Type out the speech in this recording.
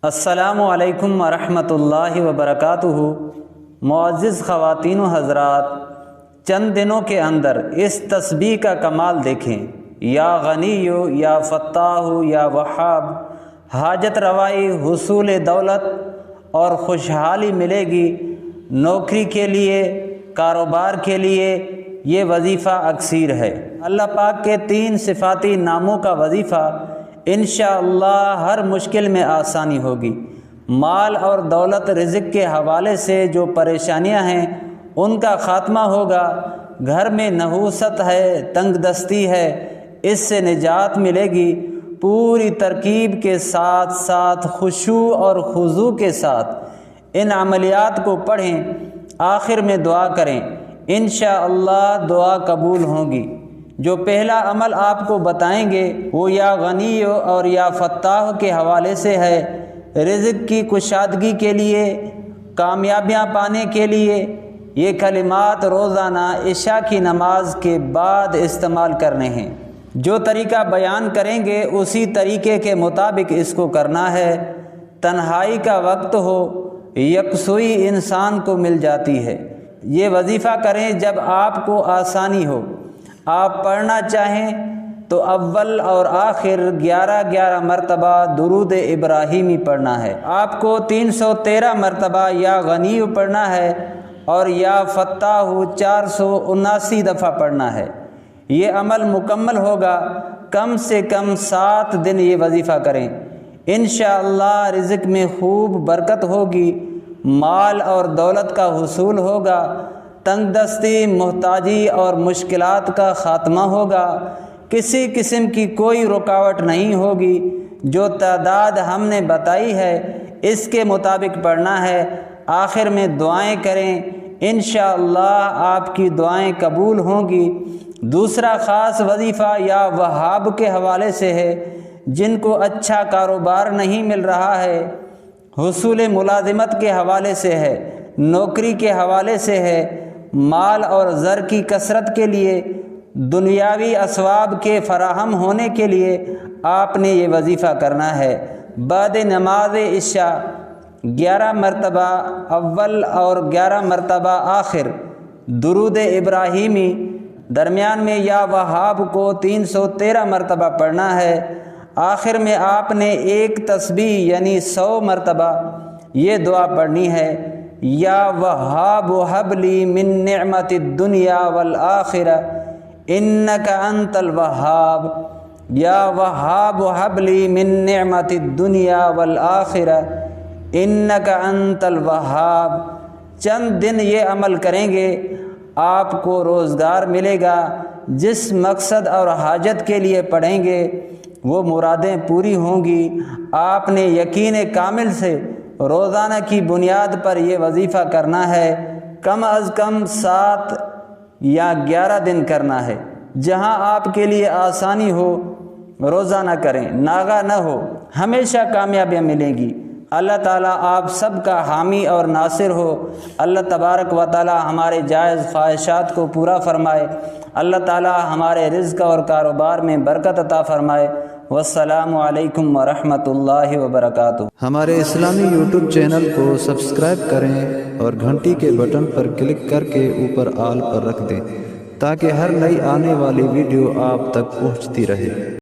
السلام علیکم ورحمۃ اللہ وبرکاتہ۔ معزز خواتین و حضرات، چند دنوں کے اندر اس تسبیح کا کمال دیکھیں۔ یا غنی یا فتاح یا وہاب، حاجت روائی، حصول دولت اور خوشحالی ملے گی۔ نوکری کے لیے، کاروبار کے لیے یہ وظیفہ اکثیر ہے۔ اللہ پاک کے 3 صفاتی ناموں کا وظیفہ انشاءاللہ ہر مشکل میں آسانی ہوگی۔ مال اور دولت، رزق کے حوالے سے جو پریشانیاں ہیں ان کا خاتمہ ہوگا۔ گھر میں نحوست ہے، تنگ دستی ہے، اس سے نجات ملے گی۔ پوری ترکیب کے ساتھ ساتھ خشوع اور خضوع کے ساتھ ان عملیات کو پڑھیں، آخر میں دعا کریں، انشاءاللہ دعا قبول ہوگی۔ جو پہلا عمل آپ کو بتائیں گے وہ یا غنی اور یا فتاح کے حوالے سے ہے۔ رزق کی کشادگی کے لیے، کامیابیاں پانے کے لیے یہ کلمات روزانہ عشاء کی نماز کے بعد استعمال کرنے ہیں۔ جو طریقہ بیان کریں گے اسی طریقے کے مطابق اس کو کرنا ہے۔ تنہائی کا وقت ہو، یکسوئی انسان کو مل جاتی ہے۔ یہ وظیفہ کریں جب آپ کو آسانی ہو۔ آپ پڑھنا چاہیں تو اول اور آخر 11 مرتبہ درود ابراہیمی پڑھنا ہے۔ آپ کو 313 مرتبہ یا غنی پڑھنا ہے اور یا فتاح 479 دفعہ پڑھنا ہے۔ یہ عمل مکمل ہوگا۔ کم سے کم 7 دن یہ وظیفہ کریں، انشاءاللہ رزق میں خوب برکت ہوگی، مال اور دولت کا حصول ہوگا، تنگ دستی، محتاجی اور مشکلات کا خاتمہ ہوگا۔ کسی قسم کی کوئی رکاوٹ نہیں ہوگی۔ جو تعداد ہم نے بتائی ہے اس کے مطابق پڑھنا ہے۔ آخر میں دعائیں کریں، انشاءاللہ آپ کی دعائیں قبول ہوں گی۔ دوسرا خاص وظیفہ یا وہاب کے حوالے سے ہے۔ جن کو اچھا کاروبار نہیں مل رہا ہے، حصول ملازمت کے حوالے سے ہے، نوکری کے حوالے سے ہے، مال اور زر کی کثرت کے لیے، دنیاوی اسباب کے فراہم ہونے کے لیے آپ نے یہ وظیفہ کرنا ہے۔ بعد نماز عشاء 11 مرتبہ اول اور 11 مرتبہ آخر درود ابراہیمی، درمیان میں یا وہاب کو 313 مرتبہ پڑھنا ہے۔ آخر میں آپ نے ایک تسبیح یعنی 100 مرتبہ یہ دعا پڑھنی ہے۔ یا وہاب ہب لی من نعمت الدنیا والآخرہ انک انت الوہاب، یا وہاب ہب لی من نعمت الدنیا والآخرہ انک انت الوہاب۔ چند دن یہ عمل کریں گے، آپ کو روزگار ملے گا۔ جس مقصد اور حاجت کے لیے پڑھیں گے وہ مرادیں پوری ہوں گی۔ آپ نے یقین کامل سے روزانہ کی بنیاد پر یہ وظیفہ کرنا ہے۔ کم از کم 7 یا 11 دن کرنا ہے۔ جہاں آپ کے لیے آسانی ہو روزانہ کریں، ناغہ نہ ہو، ہمیشہ کامیابیاں ملیں گی۔ اللہ تعالیٰ آپ سب کا حامی اور ناصر ہو۔ اللہ تبارک و تعالیٰ ہمارے جائز خواہشات کو پورا فرمائے۔ اللہ تعالیٰ ہمارے رزق اور کاروبار میں برکت عطا فرمائے۔ والسلام علیکم ورحمۃ اللہ وبرکاتہ۔ ہمارے اسلامی یوٹیوب چینل کو سبسکرائب کریں اور گھنٹی کے بٹن پر کلک کر کے اوپر آل پر رکھ دیں تاکہ ہر نئی آنے والی ویڈیو آپ تک پہنچتی رہے۔